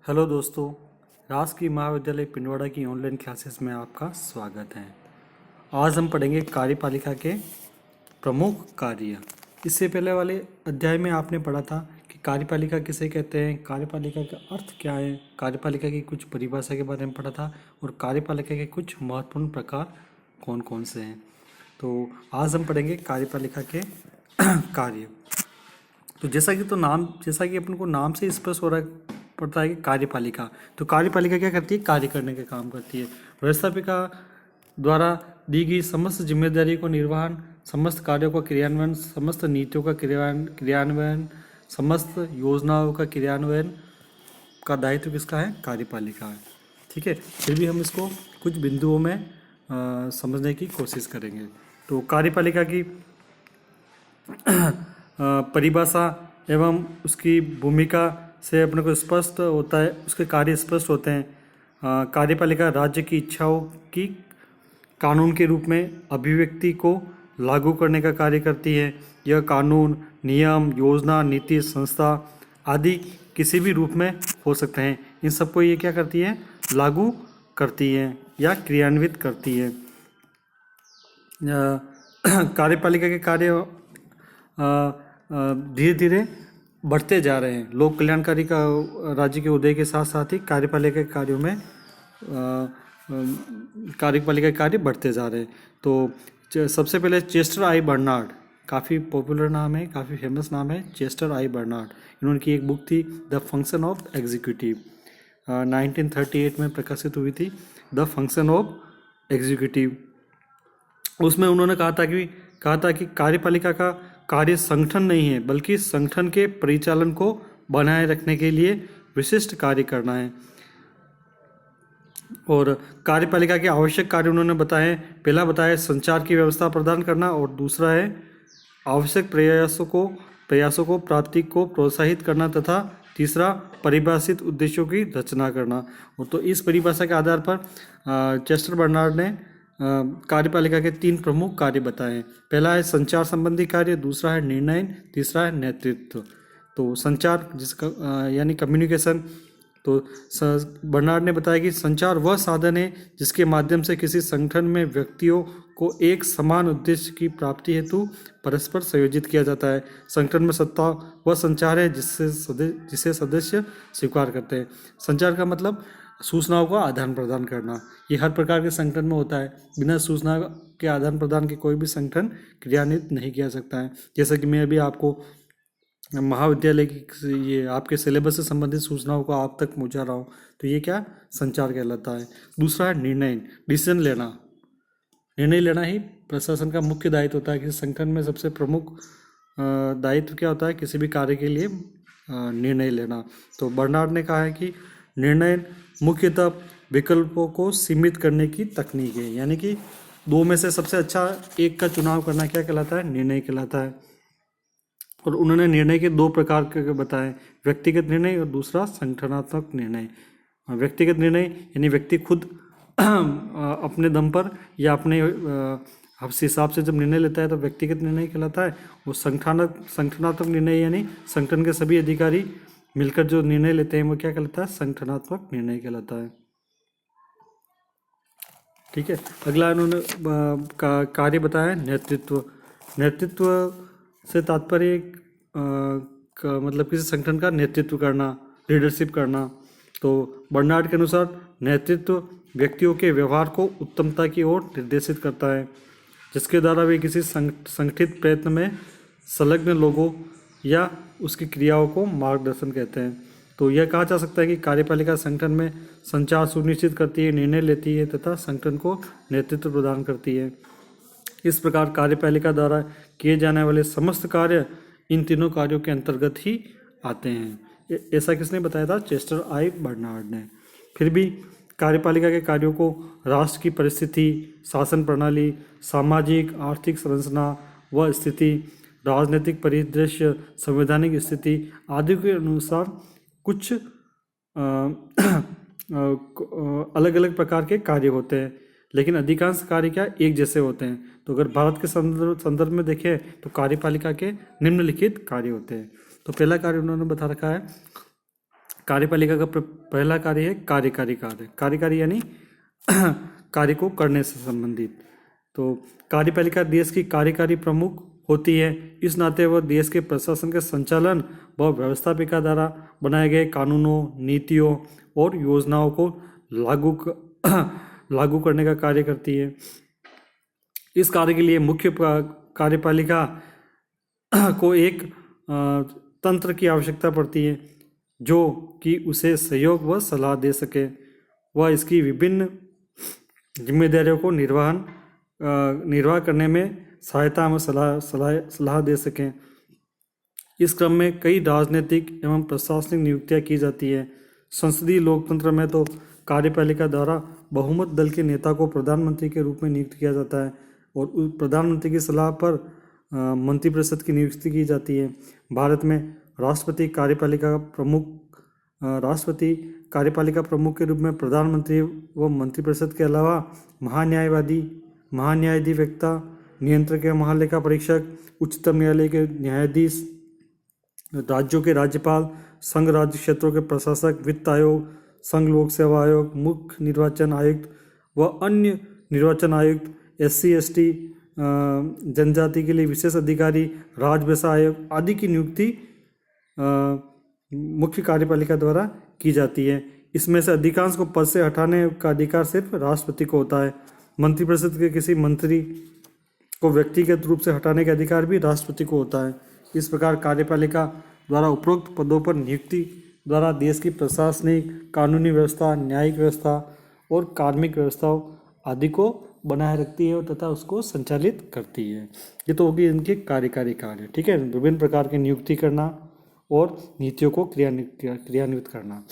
Hello दोस्तों, राजकीय महाविद्यालय पिंडवाड़ा की ऑनलाइन क्लासेस में आपका स्वागत है। आज हम पढ़ेंगे कार्यपालिका के प्रमुख कार्य। इससे पहले वाले अध्याय में आपने पढ़ा था कि कार्यपालिका किसे कहते हैं, कार्यपालिका का अर्थ क्या है, कार्यपालिका की कुछ परिभाषा के बारे में पढ़ा था और कार्यपालिका के कुछ महत्वपूर्ण प्रकार कौन कौन से हैं। तो आज हम पढ़ेंगे कार्यपालिका के कार्य। तो जैसा कि अपन को नाम से स्पष्ट हो रहा पड़ता है कि कार्यपालिका, तो कार्यपालिका क्या करती है? कार्य करने का काम करती है। व्यवस्थापिका द्वारा दी गई समस्त जिम्मेदारी को निर्वहन, समस्त कार्यों का क्रियान्वयन, समस्त नीतियों का क्रियान्वयन, समस्त योजनाओं का क्रियान्वयन का दायित्व किसका है? कार्यपालिका है। ठीक है, फिर भी हम इसको कुछ बिंदुओं में समझने की कोशिश करेंगे। तो कार्यपालिका की परिभाषा एवं उसकी भूमिका से अपने को स्पष्ट होता है, उसके कार्य स्पष्ट होते हैं। कार्यपालिका राज्य की इच्छाओं की कानून के रूप में अभिव्यक्ति को लागू करने का कार्य करती है। यह कानून, नियम, योजना, नीति, संस्था आदि किसी भी रूप में हो सकते हैं। इन सबको ये क्या करती है? लागू करती है या क्रियान्वित करती है। कार्यपालिका के कार्य धीरे धीरे बढ़ते जा रहे हैं। लोक कल्याणकारी का राज्य के उदय के साथ साथ ही कार्यपालिका के कार्यों में कार्यपालिका के कार्य बढ़ते जा रहे हैं। तो सबसे पहले चेस्टर आई बर्नार्ड, काफ़ी पॉपुलर नाम है, काफ़ी फेमस नाम है, चेस्टर आई बर्नार्ड। इन्होंने की एक बुक थी द फंक्शन ऑफ एग्जीक्यूटिव, 1938 में प्रकाशित हुई थी, द फंक्शन ऑफ एग्जीक्यूटिव। उसमें उन्होंने कहा था कि कार्यपालिका का कार्य संगठन नहीं है, बल्कि संगठन के परिचालन को बनाए रखने के लिए विशिष्ट कार्य करना है। और कार्यपालिका के आवश्यक कार्य उन्होंने बताए। पहला बताया संचार की व्यवस्था प्रदान करना, और दूसरा है आवश्यक प्रयासों को प्राप्ति को प्रोत्साहित करना, तथा तीसरा परिभाषित उद्देश्यों की रचना करना। और तो इस परिभाषा के आधार पर चेस्टर बर्नार्ड ने कार्यपालिका के 3 प्रमुख कार्य बताए हैं। पहला है संचार संबंधी कार्य, दूसरा है निर्णय, तीसरा है नेतृत्व। तो संचार जिसका यानी कम्युनिकेशन, तो बर्नार्ड ने बताया कि संचार वह साधन है जिसके माध्यम से किसी संगठन में व्यक्तियों को एक समान उद्देश्य की प्राप्ति हेतु परस्पर संयोजित किया जाता है। संगठन में सत्ता वह संचार है जिसे सदस्य स्वीकार करते हैं। संचार का मतलब सूचनाओं का आदान प्रदान करना। ये हर प्रकार के संगठन में होता है। बिना सूचना के आदान प्रदान के कोई भी संगठन क्रियान्वित नहीं किया सकता है। जैसा कि मैं अभी आपको महाविद्यालय की ये आपके सिलेबस से संबंधित सूचनाओं को आप तक पहुंचा रहा हूँ, तो ये क्या संचार कहलाता है। दूसरा है निर्णय, डिसीजन लेना। निर्णय लेना ही प्रशासन का मुख्य दायित्व होता है। किसी संगठन में सबसे प्रमुख दायित्व क्या होता है? किसी भी कार्य के लिए निर्णय लेना। तो बर्नार्ड ने कहा है कि निर्णय मुख्यतः विकल्पों को सीमित करने की तकनीक है, यानी कि 2 में से सबसे अच्छा एक का चुनाव करना क्या कहलाता है? निर्णय कहलाता है। और उन्होंने निर्णय के 2 प्रकार के बताए, व्यक्तिगत निर्णय और दूसरा संगठनात्मक निर्णय। व्यक्तिगत निर्णय यानी व्यक्ति खुद अपने दम पर या अपने हिसाब से जब निर्णय लेता है तो व्यक्तिगत निर्णय कहलाता है। और संगठनात्मक निर्णय यानी संगठन के सभी अधिकारी मिलकर जो निर्णय लेते हैं वो क्या कहलाता है? संगठनात्मक निर्णय कहलाता है। ठीक है, अगला उन्होंने कार्य बताया नेतृत्व। नेतृत्व से तात्पर्य मतलब किसी संगठन का नेतृत्व करना, लीडरशिप करना। तो बर्नार्ड के अनुसार नेतृत्व व्यक्तियों के व्यवहार को उत्तमता की ओर निर्देशित करता है, जिसके द्वारा वे किसी संगठित प्रयत्न में संलग्न लोगों या उसकी क्रियाओं को मार्गदर्शन कहते हैं। तो यह कहा जा सकता है कि कार्यपालिका संगठन में संचार सुनिश्चित करती है, निर्णय लेती है तथा संगठन को नेतृत्व प्रदान करती है। इस प्रकार कार्यपालिका द्वारा किए जाने वाले समस्त कार्य इन तीनों कार्यों के अंतर्गत ही आते हैं। ऐसा किसने बताया था? चेस्टर आई बर्नार्ड ने। फिर भी कार्यपालिका के कार्यों को राष्ट्र की परिस्थिति, शासन प्रणाली, सामाजिक आर्थिक संरचना व स्थिति, राजनीतिक परिदृश्य, संवैधानिक स्थिति आदि के अनुसार कुछ अलग अलग प्रकार के कार्य होते हैं, लेकिन अधिकांश कार्य क्या एक जैसे होते हैं। तो अगर भारत के संदर्भ में देखें तो कार्यपालिका के निम्नलिखित कार्य होते हैं। तो पहला कार्य उन्होंने बता रखा है कार्यपालिका का पहला कार्य है कार्यकारी कार्य। कार्यकारी यानी कार्य को करने से संबंधित। तो कार्यपालिका देश की कार्यकारी प्रमुख होती है। इस नाते वह देश के प्रशासन के संचालन व व्यवस्थापिका द्वारा बनाए गए कानूनों, नीतियों और योजनाओं को लागू करने का कार्य करती है। इस कार्य के लिए मुख्य कार्यपालिका को एक तंत्र की आवश्यकता पड़ती है जो कि उसे सहयोग व सलाह दे सके। वह इसकी विभिन्न जिम्मेदारियों को निर्वाह करने में सहायता एवं सलाह दे सकें। इस क्रम में कई राजनीतिक एवं प्रशासनिक नियुक्तियां की जाती है। संसदीय लोकतंत्र में तो कार्यपालिका द्वारा बहुमत दल के नेता को प्रधानमंत्री के रूप में नियुक्त किया जाता है और प्रधानमंत्री की सलाह पर मंत्रिपरिषद की नियुक्ति की जाती है। भारत में राष्ट्रपति कार्यपालिका प्रमुख के रूप में प्रधानमंत्री व मंत्रिपरिषद के अलावा महान्यायाधिवक्ता, नियंत्रक या महालेखा परीक्षक, उच्चतम न्यायालय के न्यायाधीश, राज्यों के राज्यपाल, संघ राज्य क्षेत्रों के प्रशासक, वित्त आयोग, संघ लोक सेवा आयोग, मुख्य निर्वाचन आयुक्त व अन्य निर्वाचन आयुक्त, SC/ST जनजाति के लिए विशेष अधिकारी, राजभाषा आयोग आदि की नियुक्ति मुख्य कार्यपालिका द्वारा की जाती है। इसमें से अधिकांश को पद से हटाने का अधिकार सिर्फ राष्ट्रपति को होता है। मंत्रिपरिषद के किसी मंत्री को व्यक्तिगत रूप से हटाने का अधिकार भी राष्ट्रपति को होता है। इस प्रकार कार्यपालिका द्वारा उपरोक्त पदों पर नियुक्ति द्वारा देश की प्रशासनिक, कानूनी व्यवस्था, न्यायिक व्यवस्था और कार्मिक व्यवस्थाओं आदि को बनाए रखती है तथा उसको संचालित करती है। ये तो होगी इनके कार्यकारी कार्य। ठीक है, विभिन्न प्रकार की नियुक्ति करना और नीतियों को क्रियान्वित करना।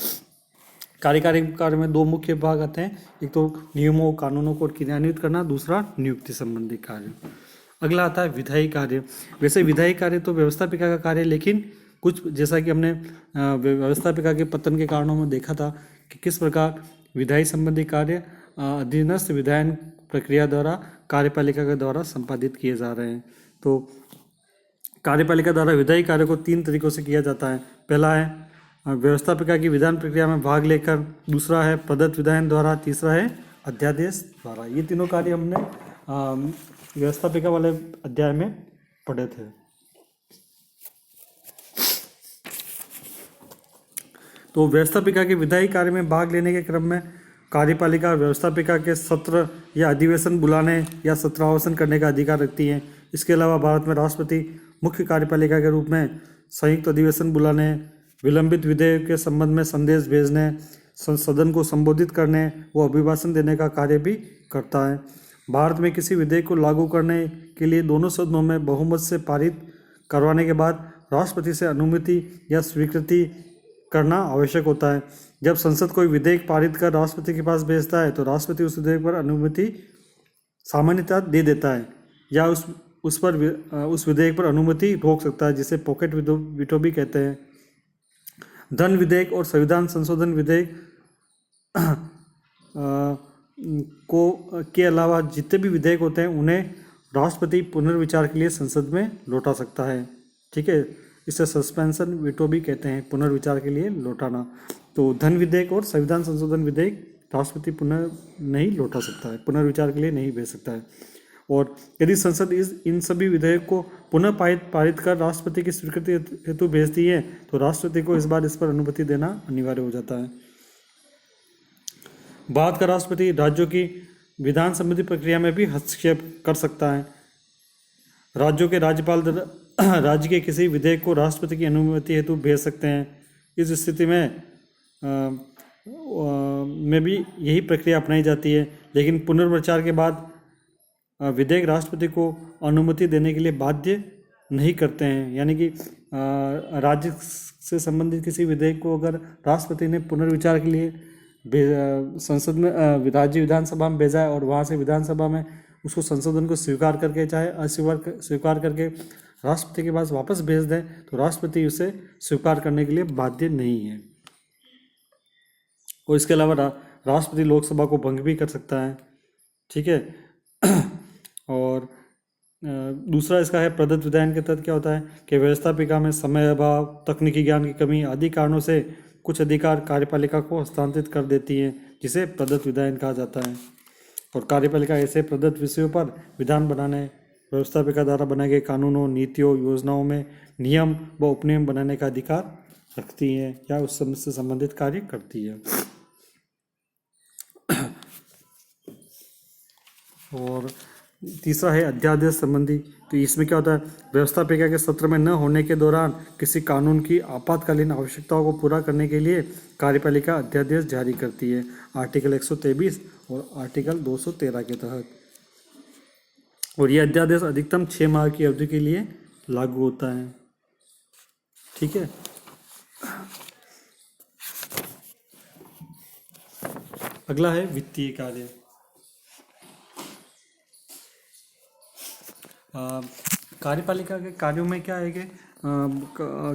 कार्यकारी कार्य में दो मुख्य भाग आते हैं, एक तो नियमों कानूनों को क्रियान्वित करना, दूसरा नियुक्ति संबंधी कार्य। अगला आता है विधायी कार्य। वैसे विधायी कार्य तो व्यवस्थापिका का कार्य, लेकिन कुछ जैसा कि हमने व्यवस्थापिका के पतन के कारणों में देखा था कि किस प्रकार विधायी संबंधी कार्य अधीनस्थ विधायन प्रक्रिया द्वारा कार्यपालिका के द्वारा संपादित किए जा रहे हैं। तो कार्यपालिका द्वारा विधायी कार्य को 3 तरीकों से किया जाता है। पहला है व्यवस्थापिका की विधान प्रक्रिया में भाग लेकर, दूसरा है प्रदत्त विधायन द्वारा, तीसरा है अध्यादेश द्वारा। ये तीनों कार्य हमने व्यवस्थापिका वाले अध्याय में पढ़े थे। तो व्यवस्थापिका के विधायी कार्य में भाग लेने के क्रम में कार्यपालिका व्यवस्थापिका के सत्र या अधिवेशन बुलाने या सत्रावसान करने का अधिकार रखती है। इसके अलावा भारत में राष्ट्रपति मुख्य कार्यपालिका के रूप में संयुक्त अधिवेशन बुलाने, विलंबित विधेयक के संबंध में संदेश भेजने, सदन को संबोधित करने व अभिभाषण देने का कार्य भी करता है। भारत में किसी विधेयक को लागू करने के लिए दोनों सदनों में बहुमत से पारित करवाने के बाद राष्ट्रपति से अनुमति या स्वीकृति करना आवश्यक होता है। जब संसद कोई विधेयक पारित कर राष्ट्रपति के पास भेजता है तो राष्ट्रपति उस विधेयक पर अनुमति सामान्यतः दे देता है या उस विधेयक पर अनुमति रोक सकता है, जिसे पॉकेट वीटो भी कहते हैं। धन विधेयक और संविधान संशोधन विधेयक के अलावा जितने भी विधेयक होते हैं उन्हें राष्ट्रपति पुनर्विचार के लिए संसद में लौटा सकता है। ठीक है, इसे सस्पेंशन वीटो भी कहते हैं, पुनर्विचार के लिए लौटाना। तो धन विधेयक और संविधान संशोधन विधेयक राष्ट्रपति पुनः नहीं लौटा सकता है, पुनर्विचार के लिए नहीं भेज सकता है। और यदि संसद इन सभी विधेयक को पुनः पारित कर राष्ट्रपति की स्वीकृति हेतु भेजती है तो राष्ट्रपति को इस बार इस पर अनुमति देना अनिवार्य हो जाता है। भारत का राष्ट्रपति राज्यों की विधान संबंधी प्रक्रिया में भी हस्तक्षेप कर सकता है। राज्यों के राज्यपाल राज्य के किसी विधेयक को राष्ट्रपति की अनुमति हेतु भेज सकते हैं। इस स्थिति में भी यही प्रक्रिया अपनाई जाती है, लेकिन पुनर्विचार के बाद विधेयक राष्ट्रपति को अनुमति देने के लिए बाध्य नहीं करते हैं। यानी कि राज्य से संबंधित किसी विधेयक को अगर राष्ट्रपति ने पुनर्विचार के लिए संसद में राज्य विधानसभा में भेजा है और वहाँ से विधानसभा में उसको संशोधन को स्वीकार करके चाहे अस्वीकार करके राष्ट्रपति के पास वापस भेज दें तो राष्ट्रपति उसे स्वीकार करने के लिए बाध्य नहीं है। और इसके अलावा राष्ट्रपति लोकसभा को भंग भी कर सकता है। ठीक है, और दूसरा इसका है प्रदत्त विधायन के तहत क्या होता है कि व्यवस्थापिका में समय अभाव, तकनीकी ज्ञान की कमी आदि कारणों से कुछ अधिकार कार्यपालिका को हस्तांतरित कर देती है, जिसे प्रदत्त विधायन कहा जाता है। और कार्यपालिका ऐसे प्रदत्त विषयों पर विधान बनाने, व्यवस्थापिका द्वारा बनाए गए कानूनों, नीतियों, योजनाओं में नियम व उपनियम बनाने का अधिकार रखती है या उस से संबंधित कार्य करती है। और तीसरा है अध्यादेश संबंधी। तो इसमें क्या होता है, व्यवस्थापिका के सत्र में न होने के दौरान किसी कानून की आपातकालीन आवश्यकताओं को पूरा करने के लिए कार्यपालिका अध्यादेश जारी करती है, आर्टिकल 123 और आर्टिकल 213 के तहत। और यह अध्यादेश अधिकतम 6 माह की अवधि के लिए लागू होता है। ठीक है। अगला है वित्तीय कार्य। कार्यपालिका के कार्यों में क्या है कि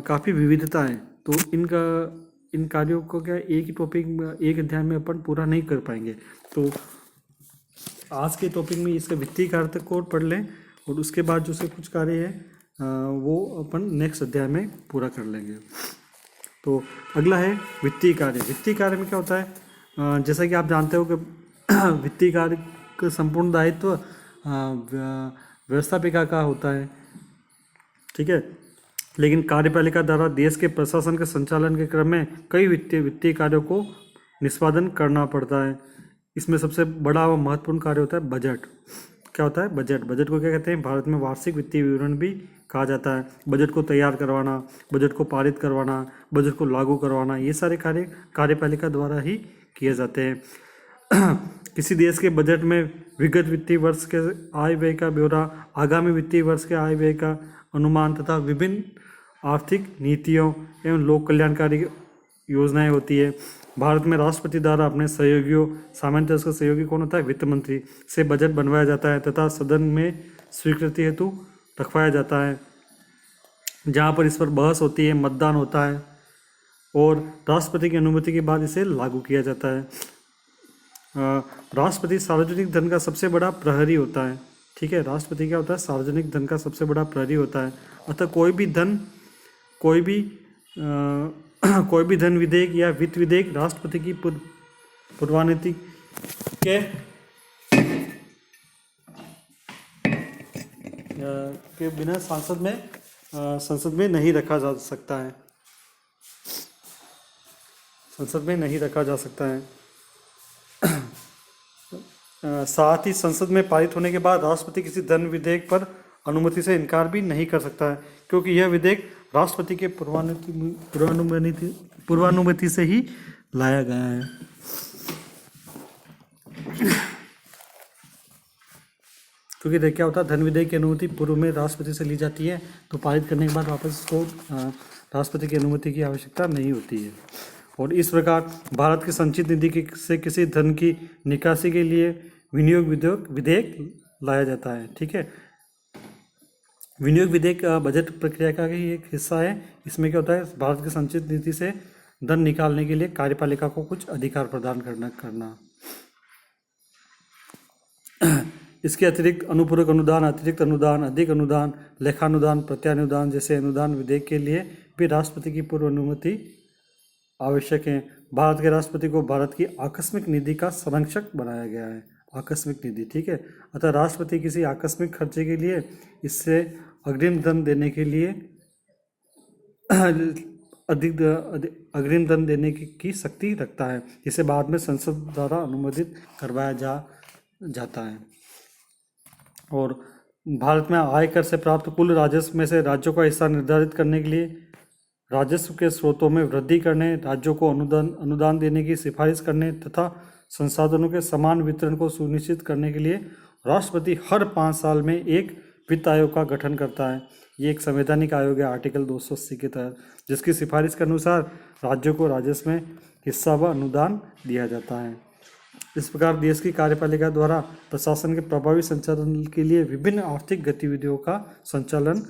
काफ़ी विविधता है। तो इन कार्यों को क्या एक ही टॉपिक एक अध्याय में अपन पूरा नहीं कर पाएंगे। तो आज के टॉपिक में इसका वित्तीय कार्य को पढ़ लें और उसके बाद जो से कुछ कार्य है वो अपन नेक्स्ट अध्याय में पूरा कर लेंगे। तो अगला है वित्तीय कार्य। वित्तीय कार्य में क्या होता है, जैसा कि आप जानते हो कि वित्तीय कार्य का संपूर्ण दायित्व व्यवस्थापिका का होता है। ठीक है। लेकिन कार्यपालिका द्वारा देश के प्रशासन के संचालन के क्रम में कई वित्तीय कार्यों को निष्पादन करना पड़ता है। इसमें सबसे बड़ा व महत्वपूर्ण कार्य होता है बजट। क्या होता है बजट? बजट को क्या कहते हैं? भारत में वार्षिक वित्तीय विवरण भी कहा जाता है। बजट को तैयार करवाना, बजट को पारित करवाना, बजट को लागू करवाना, ये सारे कार्य कार्यपालिका द्वारा ही किए जाते हैं। किसी देश के बजट में विगत वित्तीय वर्ष के आय व्यय का ब्यौरा, आगामी वित्तीय वर्ष के आय व्यय का अनुमान तथा विभिन्न आर्थिक नीतियों एवं लोक कल्याणकारी योजनाएं होती है। भारत में राष्ट्रपति द्वारा अपने सहयोगियों, सामान्यतः उसका सहयोगी कौन होता है? वित्त मंत्री, से बजट बनवाया जाता है तथा सदन में स्वीकृति हेतु रखवाया जाता है, जहाँ पर इस पर बहस होती है, मतदान होता है और राष्ट्रपति की अनुमति के बाद इसे लागू किया जाता है। राष्ट्रपति सार्वजनिक धन का सबसे बड़ा प्रहरी होता है। ठीक है। राष्ट्रपति क्या होता है? सार्वजनिक धन का सबसे बड़ा प्रहरी होता है। अतः कोई भी धन विधेयक या वित्त विधेयक राष्ट्रपति की पूर्वानुमति के बिना संसद में नहीं रखा जा सकता है। संसद में नहीं रखा जा सकता है। साथ ही संसद में पारित होने के बाद राष्ट्रपति किसी धन विधेयक पर अनुमति से इनकार भी नहीं कर सकता है, क्योंकि यह विधेयक राष्ट्रपति के पूर्वानुमति से ही लाया गया है। क्योंकि देख क्या होता है, धन विधेयक की अनुमति पूर्व में राष्ट्रपति से ली जाती है, तो पारित करने के बाद वापस उसको राष्ट्रपति की अनुमति की आवश्यकता नहीं होती है। और इस प्रकार भारत की संचित निधि से किसी धन की निकासी के लिए विनियोग विधेयक लाया जाता है। ठीक है। विनियोग विधेयक बजट प्रक्रिया का ही एक हिस्सा है। इसमें क्या होता है, भारत की संचित निधि से धन निकालने के लिए कार्यपालिका को कुछ अधिकार प्रदान करना। इसके अतिरिक्त अनुपूरक अनुदान, अतिरिक्त अनुदान, अधिक अनुदान, लेखानुदान, प्रत्यानुदान जैसे अनुदान विधेयक के लिए भी राष्ट्रपति की पूर्व अनुमति आवश्यक है। भारत के राष्ट्रपति को भारत की आकस्मिक निधि का संरक्षक बनाया गया है। आकस्मिक निधि। ठीक है। अतः राष्ट्रपति किसी आकस्मिक खर्चे के लिए इससे अग्रिम धन देने के लिए अग्रिम धन देने की शक्ति रखता है, जिसे बाद में संसद द्वारा अनुमोदित करवाया जाता है। और भारत में आयकर से प्राप्त कुल राजस्व में से राज्यों का हिस्सा निर्धारित करने के लिए, राजस्व के स्रोतों में वृद्धि करने, राज्यों को अनुदान देने की सिफारिश करने तथा संसाधनों के समान वितरण को सुनिश्चित करने के लिए राष्ट्रपति हर 5 साल में एक वित्त आयोग का गठन करता है। ये एक संवैधानिक आयोग है आर्टिकल 280 के तहत, जिसकी सिफारिश के अनुसार राज्यों को राजस्व में हिस्सा व अनुदान दिया जाता है। इस प्रकार देश की कार्यपालिका द्वारा प्रशासन के प्रभावी संचालन के लिए विभिन्न आर्थिक गतिविधियों का संचालन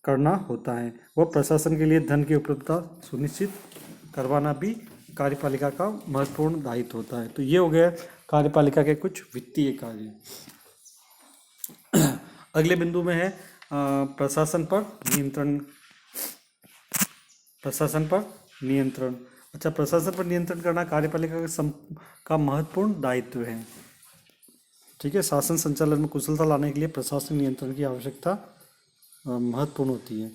करना होता है। वह प्रशासन के लिए धन की उपलब्धता सुनिश्चित करवाना भी कार्यपालिका का महत्वपूर्ण दायित्व होता है। तो ये हो गया कार्यपालिका के कुछ वित्तीय कार्य। अगले बिंदु में है प्रशासन पर नियंत्रण। प्रशासन पर नियंत्रण। अच्छा, प्रशासन पर नियंत्रण करना कार्यपालिका का महत्वपूर्ण दायित्व है। ठीक है, शासन संचालन में कुशलता लाने के लिए प्रशासनिक नियंत्रण की आवश्यकता महत्वपूर्ण होती है।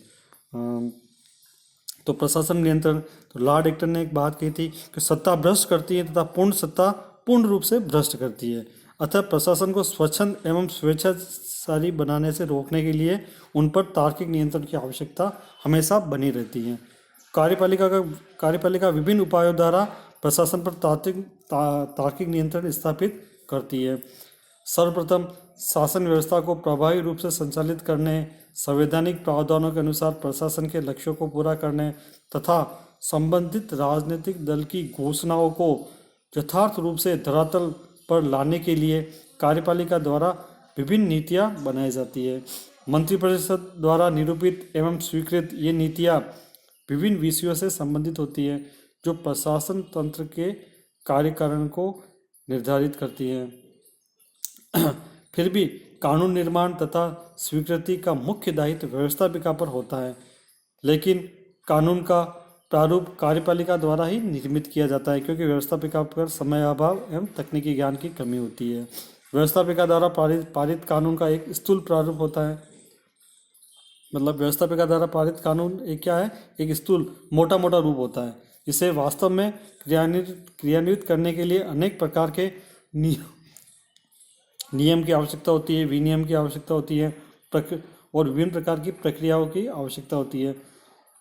तो प्रशासन नियंत्रण, तो लॉर्ड एक्टन ने एक बात कही थी कि सत्ता भ्रष्ट करती है तथा पूर्ण सत्ता पूर्ण रूप से भ्रष्ट करती है। अतः प्रशासन को स्वच्छंद एवं स्वेच्छाचारी बनाने से रोकने के लिए उन पर तार्किक नियंत्रण की आवश्यकता हमेशा बनी रहती है। कार्यपालिका विभिन्न उपायों द्वारा प्रशासन पर तार्किक नियंत्रण स्थापित करती है। सर्वप्रथम शासन व्यवस्था को प्रभावी रूप से संचालित करने, संवैधानिक प्रावधानों के अनुसार प्रशासन के लक्ष्यों को पूरा करने तथा संबंधित राजनीतिक दल की घोषणाओं को यथार्थ रूप से धरातल पर लाने के लिए कार्यपालिका द्वारा विभिन्न नीतियां बनाई जाती है। मंत्रिपरिषद द्वारा निरूपित एवं स्वीकृत ये नीतियां विभिन्न विषयों से संबंधित होती है जो प्रशासन तंत्र के कार्यकारण को निर्धारित करती है। फिर भी कानून निर्माण तथा स्वीकृति का मुख्य दायित्व व्यवस्थापिका पर होता है, लेकिन कानून का प्रारूप कार्यपालिका द्वारा ही निर्मित किया जाता है क्योंकि व्यवस्थापिका पर समय अभाव एवं तकनीकी ज्ञान की कमी होती है। व्यवस्थापिका द्वारा पारित कानून का एक स्थूल प्रारूप होता है, मतलब व्यवस्थापिका द्वारा पारित कानून एक क्या है, एक स्थूल मोटा मोटा रूप होता है। इसे वास्तव में क्रियान्वित करने के लिए अनेक प्रकार के नियम की आवश्यकता होती है, विनियम की आवश्यकता होती है और विभिन्न प्रकार की प्रक्रियाओं की आवश्यकता होती है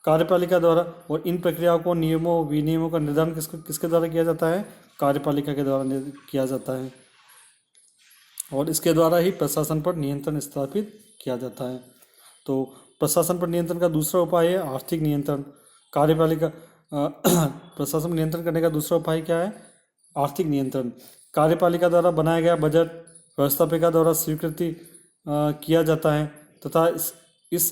कार्यपालिका द्वारा। और इन प्रक्रियाओं को, नियमों विनियमों का निर्धारण किसके द्वारा किया जाता है? कार्यपालिका के द्वारा किया जाता है और इसके द्वारा ही प्रशासन पर नियंत्रण स्थापित किया जाता है। तो प्रशासन पर नियंत्रण का दूसरा उपाय है आर्थिक नियंत्रण। कार्यपालिका प्रशासन पर नियंत्रण करने का दूसरा उपाय क्या है? आर्थिक नियंत्रण। कार्यपालिका द्वारा बनाया गया बजट व्यवस्थापिका द्वारा स्वीकृति किया जाता है तथा इस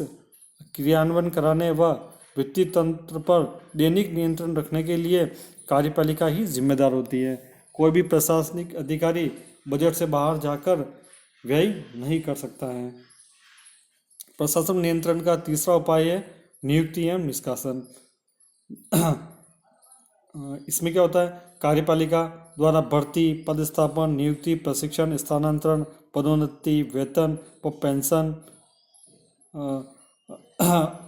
क्रियान्वयन कराने व वित्तीय तंत्र पर दैनिक नियंत्रण रखने के लिए कार्यपालिका ही जिम्मेदार होती है। कोई भी प्रशासनिक अधिकारी बजट से बाहर जाकर व्यय नहीं कर सकता है। प्रशासन नियंत्रण का तीसरा उपाय है नियुक्ति एवं निष्कासन। इसमें क्या होता है? कार्यपालिका द्वारा भर्ती, पदस्थापन, नियुक्ति, प्रशिक्षण, स्थानांतरण, पदोन्नति, वेतन व पेंशन,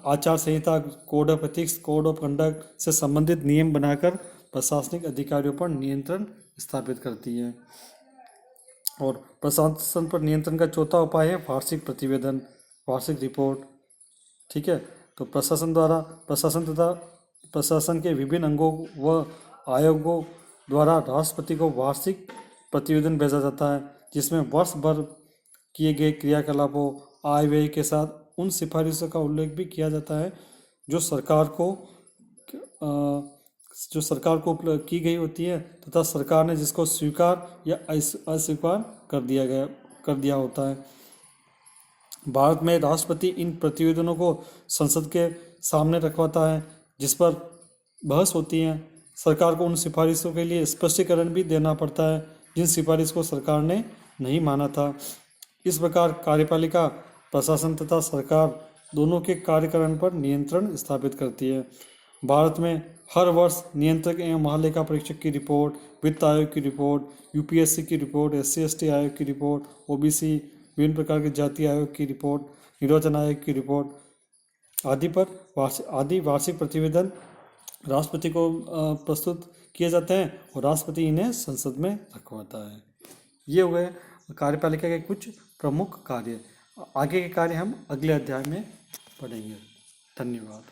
आचार संहिता, code of ethics, code of conduct से संबंधित नियम बनाकर प्रशासनिक अधिकारियों पर नियंत्रण स्थापित करती है। और प्रशासन पर नियंत्रण का चौथा उपाय है वार्षिक प्रतिवेदन, वार्षिक रिपोर्ट। ठीक है, तो प्रशासन द्वारा प्रशासन तथा प्रशासन के विभिन्न अंगों व आयोगों द्वारा राष्ट्रपति को वार्षिक प्रतिवेदन भेजा जाता है जिसमें वर्ष भर किए गए क्रियाकलापों, आय व्यय के साथ उन सिफारिशों का उल्लेख भी किया जाता है जो सरकार को की गई होती है तथा सरकार ने जिसको स्वीकार या अस्वीकार कर दिया होता है। भारत में राष्ट्रपति इन प्रतिवेदनों को संसद के सामने रखवाता है जिस पर बहस होती है। सरकार को उन सिफारिशों के लिए स्पष्टीकरण भी देना पड़ता है जिन सिफारिश को सरकार ने नहीं माना था। इस प्रकार कार्यपालिका प्रशासन तथा सरकार दोनों के कार्यकारण पर नियंत्रण स्थापित करती है। भारत में हर वर्ष नियंत्रक एवं महालेखा परीक्षक की रिपोर्ट, वित्त आयोग की रिपोर्ट, यूपीएससी की रिपोर्ट, SC/ST आयोग की रिपोर्ट, OBC विभिन्न प्रकार के जाति आयोग की रिपोर्ट, निर्वाचन आयोग की रिपोर्ट आदि वार्षिक प्रतिवेदन राष्ट्रपति को प्रस्तुत किए जाते हैं और राष्ट्रपति इन्हें संसद में रखवाता है। ये हुए कार्यपालिका के कुछ प्रमुख कार्य। आगे के कार्य हम अगले अध्याय में पढ़ेंगे। धन्यवाद।